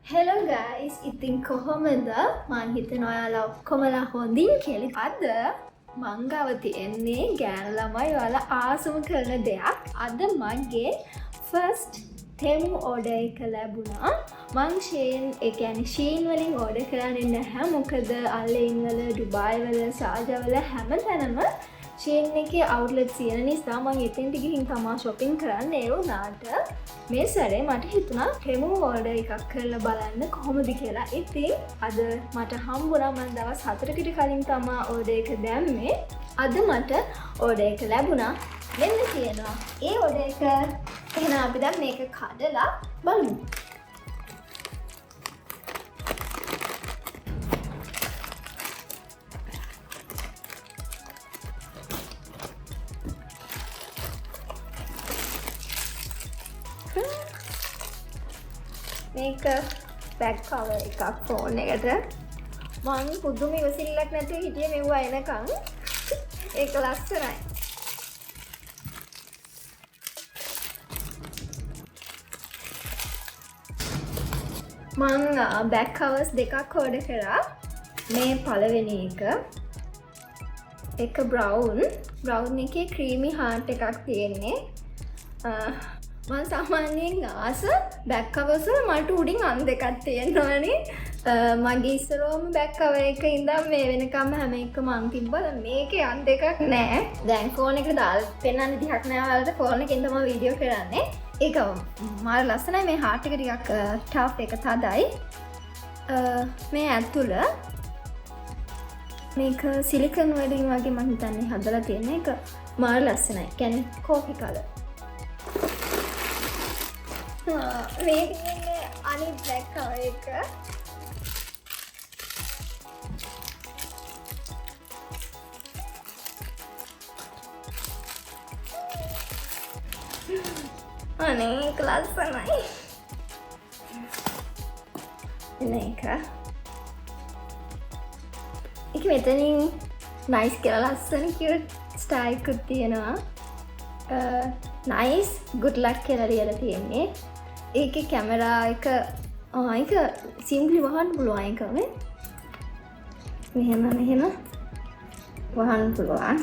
Hello guys, ඉතින් කොහොමද? මං හිතනවා ඔයාලා ඔක්කොමලා හොඳින් කියලා. අද මං ගාව තියෙන්නේ ගෑනු ළමයි ඔයාලා ආසම කරන දෙයක්. අද මගේ first TEMU order එක ලැබුණා. මං Shein වලින් order කරන්නේ නැහැ. මොකද අල්ලයින් වල, ඩුබායි වල, සාජා වල හැමතැනම Shein එකේ outlets තියෙන නිසා මං එතෙන්ට ගිහින් තමයි shopping කරන්නේ. ඒ වුණාට මේ සැරේ මට හිතුණා TEMU order එකක් කරලා බලන්න කොහොමද කියලා. ඉතින් අද මට හම්බුණා. මම දවස් 4කට කලින් තමයි order එක දැම්මේ. අද මට order එක ලැබුණා. මෙන්න තියෙනවා ඒ order එක. එහෙනම් අපි දැන් මේක කඩලා බලමු. මේක බැක් කවර් එකක් ෆෝන් එකට. මං පුදුම ඉවසිල්ලක් නැතුව හිටියේ මෙව එනකන්. ඒක ලස්සනයි. මං බැක් කවර්ස් දෙකක් ඕඩර් කරා. මේ පළවෙනි එක බ්‍රවුන් එකේ ක්‍රීමි හාර්ට් එකක් තියෙන්නේ. මං සාමාන්‍යයෙන් ආස බැක් කවර්ස් වල මට උඩින් අන් දෙකක් තියෙනවනේ. මගේ ඉස්සරෝම බැක් කවර් එක ඉඳන් මේ වෙනකම් හැම එකම අන් තිබ්බා. මේකේ අන් දෙකක් නැහැ. දැන් ෆෝන් එකට දාලා පෙන්වන්න විදිහක් නැහැ වලට ෆෝන් එකෙන් තමයි වීඩියෝ කරන්නේ. ඒක මාර ලස්සනයි. මේ හાર્ට් එක ටිකක් ටෆ් එක තදයි. මේ ඇතුළ මේක සිලිකන් වලින් වගේ මම හිතන්නේ හදලා තියෙන එක. මාර ලස්සනයි. කියන්නේ කෝපි කලර්. මේක ඉන්නේ අනිත් බ්ලැක් කවර් එක. අනේ ඒක ලස්සනයි. මේක මෙතනින් නයිස් කියලා ලස්සන කියුට් ස්ටයිල් එකක් තියෙනවා. නයිස් good luck කියලා ලියලා තියෙන්නේ. ඒකේ කැමරා එක ඒක සිම්පලි වහන්න පුළුවන් එක නේ. මෙහෙම වහන්න පුළුවන්.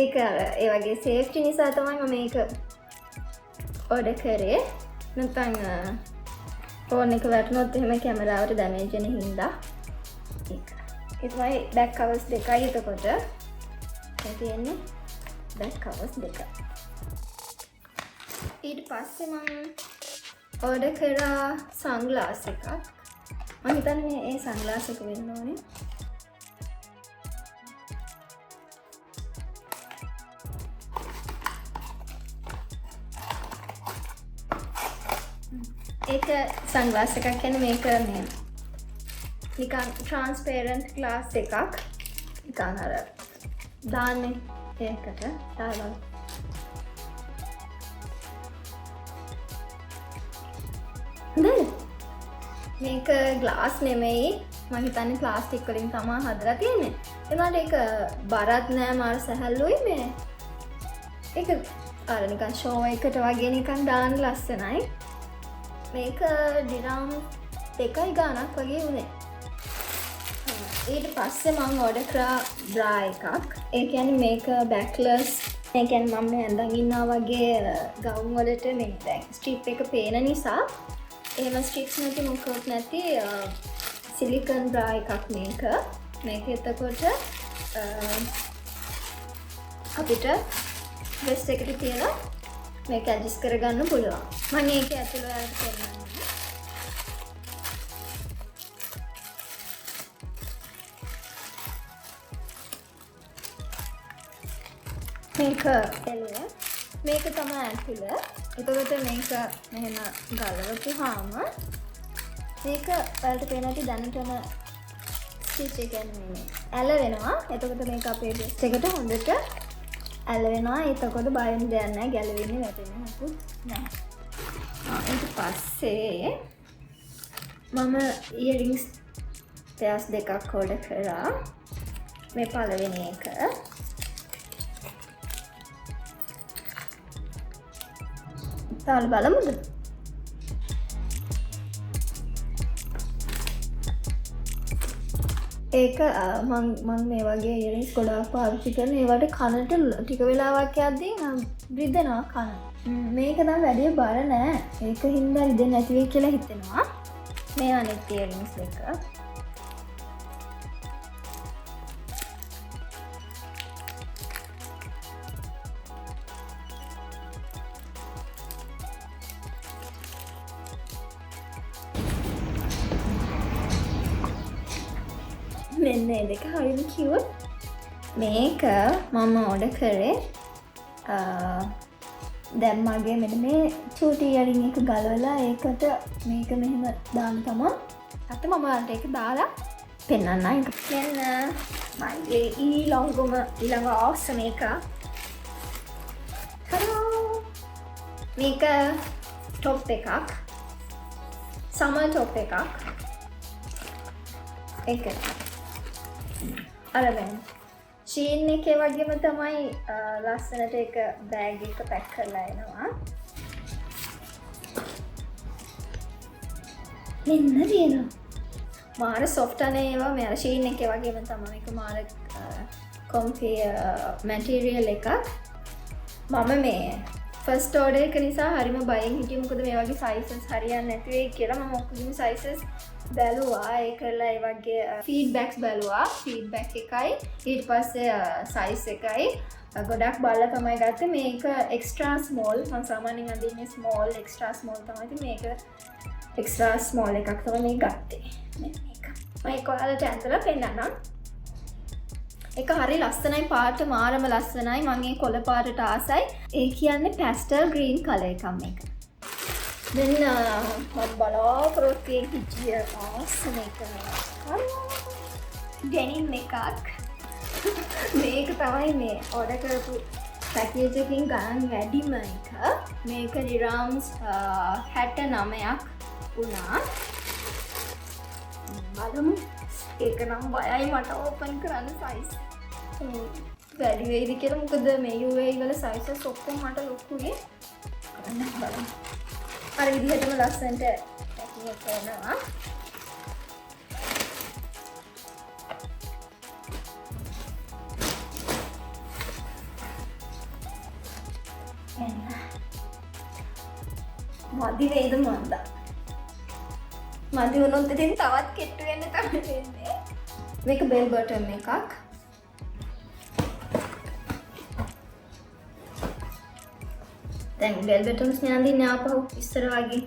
ඒක ඒ වගේ සේෆ්ටි නිසා තමයි මම මේක ඕඩර් කරේ. නැත්නම් ෆෝන් එක වැටුනොත් එහෙම කැමරාවට ඩැමේජ් වෙන හින්දා. ඒක. ඒ තමයි බැක් කවර්ස් දෙකයි එතකොට. තියෙන්නේ බැක් කවර්ස් දෙක. ඊට පස්සේ මම ඕඩර් කරා සන්ග්ලාස් එකක්. මම හිතන්නේ මේ සන්ග්ලාස් එක වෙන්න ඕනේ. ඒක සන්ග්ලාස් එකක් කියන්නේ මේක මේ නිකන් ට්‍රාන්ස්පරන්ට් ග්ලාස් එකක්. නිකන් අර දාන්නේ ඒකට දාලා මේක ග්ලාස් නෙමෙයි. මම හිතන්නේ ප්ලාස්ටික් වලින් තමයි හදලා තියෙන්නේ. ඒනට ඒක බරත් නෑ මාර සැහැල්ලුයි මේ. ඒක අර නිකන් ෂෝ එකට වගේ නිකන් දාන්න ලස්සනයි. මේක ඩිරම් 2 ගාණක් වගේ වුණේ. ඊට පස්සේ මම ඕඩර් කරා බ්‍රා එකක්. ඒ කියන්නේ මේක බෑක්ලස්. ඒ කියන්නේ මම මේ ඇඳන් ඉන්නා වගේ ගවුම් වලට මේ දැන් ස්ට්‍රිප් එක පේන නිසා එහෙම ස්ට්‍රිප්ස් නැති මොකවත් නැති සිලිකන් බ්‍රා එකක් මේක. මේක එතකොට අපිට වෙස්ට් එකට තියලා මේක ඇඩ්ජස්ට් කරගන්න පුළුවන්. මම ඒක ඇතුළ වලට පෙන්නන්නම්. මේක එළිය. මේක තමයි ඇතුළ. එතකොට මේක මෙහෙම ගලවපුවාම මේක ඔයාලට පේන ඇති දැනටම ස්ටිච් එක කියන්නේ ඇලවෙනවා. එතකොට මේක අපේ වෙස්ට් එකට හොඳට ඇලවෙනවා. එතකොට බය වෙන්න දෙයක් නැහැ. ගැලවෙන්නේ වැටෙන්නේ මොකුත් නැහැ. ඊට පස්සේ මම ඉයරින්ග්ස් පෙයර්ස් දෙකක් ඕඩර් කරා. මේ පළවෙනි එක තාල බලමුද? ඒක මං මේ වගේ ඉයරින්ග්ස් ගොඩාක් පාවිච්චි කරන ඒවට කනට ටික වෙලාවක් යද්දී රිදෙනවා කන. මේක නම් වැඩි බර නෑ. ඒක හින්දා රිදෙන්නේ නැති වෙයි කියලා හිතෙනවා. මේ අනිත් ඉයරින්ග්ස් එක. මෙන්න ඒ දෙක හරිම කියුට්. මේක මම ඕඩර් කරේ දැන් මගේ මෙන්න මේ චූටි ඉයරින් එක ගලවලා ඒකට මේක මෙහෙම දාන්න තමයි. අත මම ඔයාලට ඒක දාලා පෙන්නන්න. ඒක මෙන්න මගේ ඊළඟ අවසන් එක. හලෝ. මේක টොප් එකක්. සමර් টොප් එකක්. ඒක අරගෙන ශීන් එකේ වගේම තමයි ලස්සනට එක බෑග් එක පැක් කරලා එනවා. මෙන්න තියෙනවා. මාර සොෆ්ට් අනේ ඒවා මෙයාලා ශීන් එකේ වගේම තමයි ඒක මාර කොම්ෆි මැටීරියල් එකක්. මම මේ ෆස්ට් ඕඩර් එක නිසා හරිම බයෙන් හිටියේ මොකද මේ වගේ සයිසස් හරියන්නේ නැති වෙයි කියලා. මම ඔක්කොම සයිසස් බැලුවා. ඒ කරලා ඒ වගේ ෆීඩ්බැක්ස් බැලුවා. ෆීඩ්බැක් එකයි ඊට පස්සේ සයිස් එකයි ගොඩක් බලලා තමයි ගත්තේ. මේක එක්ස්ට්‍රා ස්මෝල්. මම සාමාන්‍යයෙන් අඳින්නේ ස්මෝල් එක්ස්ට්‍රා ස්මෝල් තමයි. ඉතින් මේක එක්ස්ට්‍රා ස්මෝල් එකක් තමයි මේ ගත්තේ. මෙන්න මේක. මම ඒක ඔයාලට ඇඳලා පෙන්නන්නම්. ඒක හරි ලස්සනයි පාට මාරම ලස්සනයි. මම මේ කොළ පාටට ආසයි. ඒ කියන්නේ පැස්ටල් ග්‍රීන් කලර් එකක් මේක. මෙන්න මම බලාපොරොත්තු වෙන හිටිය අවසන් එක. ඩෙනිම් එකක්. මේක තමයි මේ ඕඩර් කරපු පැකේජ් එකකින් ගණන් වැඩිම එක. මේක දිරාම්ස් 69ක් වුණා. බලමු. ඒක නම් බයයි මට ඕපන් කරන්න සයිස්. වැඩි වෙයිද කියලා. මොකද මේ UAE වල සයිසස් ඔක්කොම මට ලොකුයි. කරන්න බලමු. අර විදිහටම ලස්සනට පැකිං එක කරනවා. එන්න. මදි වේද මන්දා. මදි වුණොත් ඉතින් තවත් කෙට්ටු වෙන්න තමයි වෙන්නේ. මේක බෙල් බටන් එකක්. දැන් බෙල් බටන්ස් නේ අඳින්නේ ආපහු ඉස්සර වගේ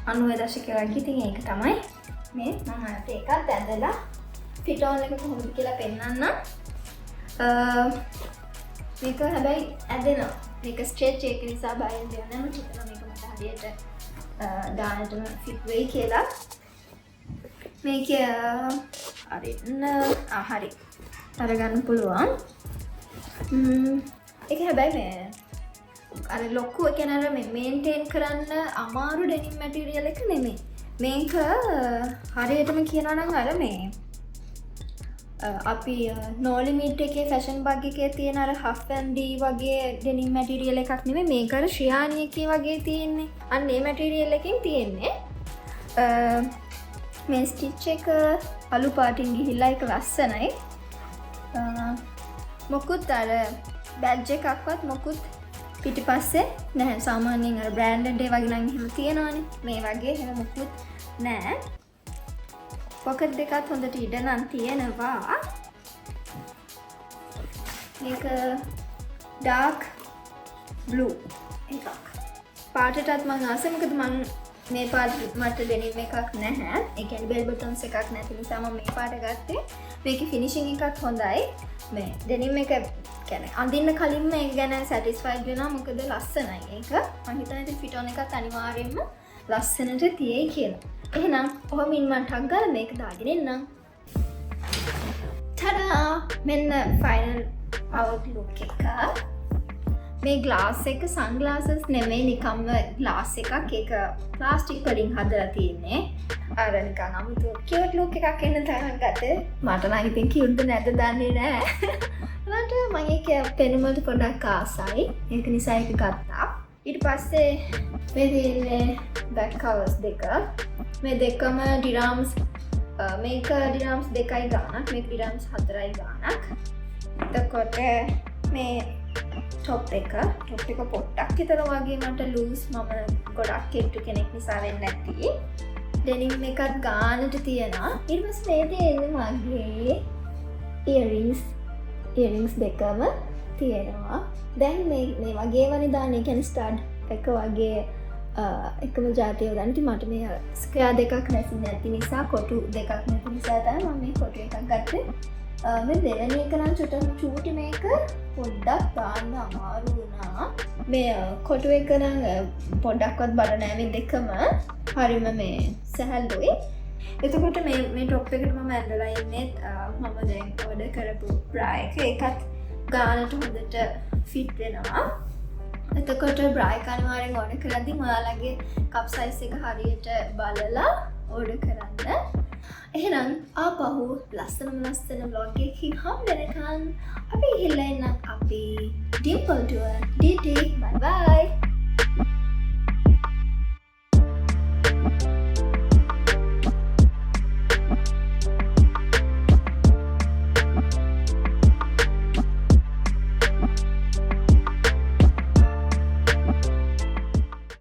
90 දශකයේ වගේ. ඉතින් ඒක තමයි මේ මම අරට එකක් ඇඳලා ෆිට ඔන් එක කොහොමද කියලා පෙන්නන්න. මේක හැබැයි ඇදෙනවා. මේක ස්ට්‍රෙච් එක නිසා බයෙන් දෙන්න නම් හිතනවා මේක මට හරියට දාන්නටම ෆිට වෙයි කියලා. මේක අරින්න හරි අරගන්න පුළුවන්. ඒක හැබැයි මේ අර ලොකු කියන අර මේන්ටේන් කරන්න අමාරු ඩෙනිම් මැටීරියල් එක නෙමෙයි. මේක හරියටම කියනවා නම් අර මේ අපි නෝ ලිමිට් එකේ ෆැෂන් බග් එකේ තියෙන අර හෆ් ඇන්ඩ් ඩී වගේ ඩෙනිම් මැටීරියල් එකක් නෙමෙයි. මේක අර ශ්‍රියානි එකේ වගේ තියෙන්නේ. අන්න ඒ මැටීරියල් එකෙන් තියෙන්නේ. මේ ස්ටිච් එක අලු පාටින් ගිහිල්ලා ඒක ලස්සනයි. මොකුත් අර බැජ් එකක්වත් මොකුත් පිටිපස්සේ නැහැ. සාමාන්‍යයෙන් අර බ්‍රෑන්ඩඩ් ඒ වගේ නම් එහෙම තියෙනවනේ. මේ වගේ එහෙම මොකුත් නැහැ. පොකට් දෙකත් හොඳට ඉඩ නම් තියෙනවා. මේක ඩාර්ක් බ්ලූ එකක්. පාටටත් මම ආසයි. මොකද මම මේ පාට මට ඩෙනිම් එකක් නැහැ. ඒ කියන්නේ බෙල් බටන්ස් එකක් නැති නිසා මම මේ පාට ගත්තේ. මේකේ ෆිනිෂින් එකත් හොඳයි. මේ ඩෙනිම් එක කියන්නේ අඳින්න කලින්ම ඒක ගැන සැටිස්ෆයිඩ් වෙනවා. මොකද ලස්සනයි ඒක. මම හිතන්නේ ඉතින් ෆිට ඔන් එකත් අනිවාර්යයෙන්ම ලස්සනට තියෙයි කියලා. එහෙනම් ඔහොම මම ටක් ගාලා මේක දාගෙන එන්නම්. ටඩා! මෙන්න ෆයිනල් අවුට්ලුක් එක. මේ ග්ලාස් එක සන්ග්ලාසස් නෙමෙයි නිකම්ම ග්ලාස් එකක්. ඒක ප්ලාස්ටික් වලින් හදලා තියෙන්නේ. අර නිකන් අමුතු කියුට් ලුක් එකක් එන්න තරම් ගත්තේ. මට නම් ඉතින් කියුට්ද නැද්ද දන්නේ නැහැ. මට මම ඒක පෙනුම වලට පොඩ්ඩක් ආසයි. ඒක නිසා ඒක ගත්තා. ඊට පස්සේ මේ තියෙන්නේ බෑක් කවර්ස් දෙක. මේ දෙකම ඩිරාම්ස් මේක ඩිරම්ස් 2යි ගානක් මේක ඩිරම්ස් 4යි ගානක් එතකොට මේ ටොප් එක පොට්ටක් විතර වගේ මට ලූස් මම ගොඩක් කෙට්ටු කෙනෙක් නිසා වෙන්නේ නැති ඩෙනිම් එකත් ගානට තියෙනවා ඊට පස්සේ මේ තියෙන්නේ මගේ ඉයරින්ග්ස් දෙකම තියෙනවා දැන් මේ වගේ වනේ දාන්නේ කියන්නේ ස්ටඩ් එක වගේ එකම ජාතිය උදන්ති මට මේ ස්ක්වයා දෙකක් නැති නිසා කොටු දෙකක් නැති නිසා තමයි මම මේ කොටු එකක් ගත්තේ මේ දෙවෙනි එක නම් චූටි මේක පොඩ්ඩක් දාන්න අමාරු වුණා මේ කොටු එක නම් පොඩ්ඩක්වත් බර නෑ මේ දෙකම හරිම මේ සැහැල්ලුයි එතකොට මේ ටොප් එකට මම ඇඳලා ඉන්නේ මම දැන් ඕඩර් කරපු බ්‍රා එක ඒකත් ගානට හොඳට ෆිට වෙනවා එතකොට බ්‍රා එක අනිවාර්යෙන් ඕඩර් කරද්දී ඔයාලගේ කප් සයිස් එක හරියට බලලා ඕඩර් කරන්න එහෙනම් ආපහු ලස්සන vlog එකකින් හම්බෙනකන් අපි ගිහිල්ලා එන්න අපි DimpleTour DT bye bye